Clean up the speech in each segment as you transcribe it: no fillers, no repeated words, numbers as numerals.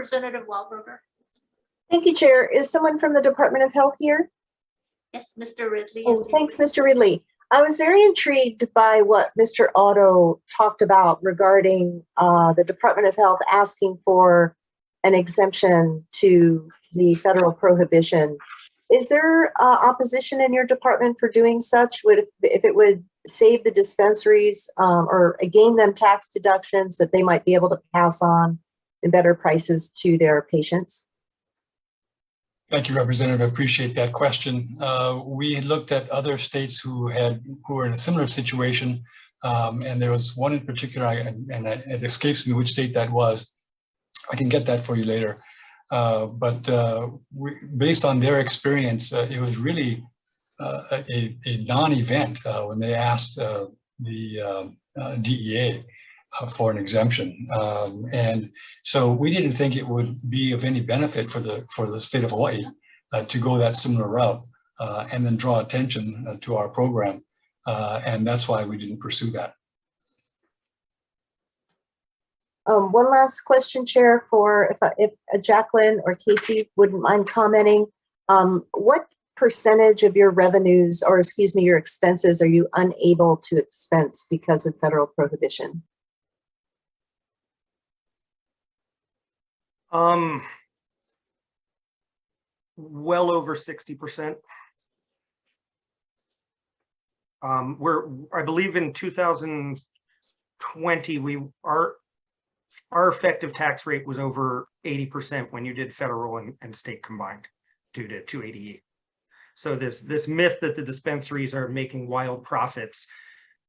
Representative Wildberger. Thank you, Chair. Is someone from the Department of Health here? Yes, Mr. Ridley. Oh, thanks, Mr. Ridley. I was very intrigued by what Mr. Otto talked about regarding the Department of Health asking for an exemption to the federal prohibition. Is there opposition in your department for doing such? If it would save the dispensaries or gain them tax deductions that they might be able to pass on in better prices to their patients? Thank you, Representative. I appreciate that question. We looked at other states who were in a similar situation, and there was one in particular, and it escapes me which state that was. I can get that for you later. Based on their experience, it was really a non-event when they asked the DEA for an exemption, and so we didn't think it would be of any benefit for the state of Hawaii to go that similar route and then draw attention to our program, and that's why we didn't pursue that. One last question, Chair, for if Jacqueline or Casey wouldn't mind commenting. What percentage of your revenues, or excuse me, your expenses, are you unable to expense because of federal prohibition? Well over 60%. I believe in 2020, our effective tax rate was over 80% when you did federal and state combined due to 280E. So this myth that the dispensaries are making wild profits,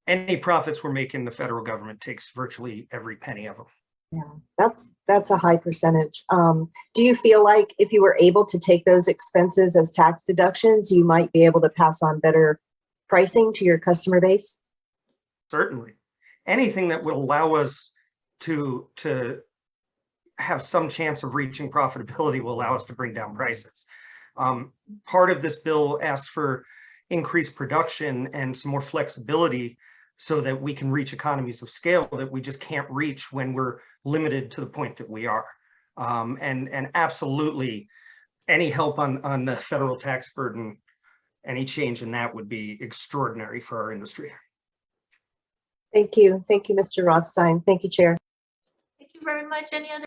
any profits we're making, the federal government takes virtually every penny of them. Yeah, that's a high percentage. Do you feel like if you were able to take those expenses as tax deductions, you might be able to pass on better pricing to your customer base? Certainly. Anything that would allow us to have some chance of reaching profitability will allow us to bring down prices. Part of this bill asks for increased production and some more flexibility so that we can reach economies of scale that we just can't reach when we're limited to the point that we are. And absolutely, any help on the federal tax burden, any change in that would be extraordinary for our industry. Thank you. Thank you, Mr. Rothstein. Thank you, Chair. Thank you very much. Any other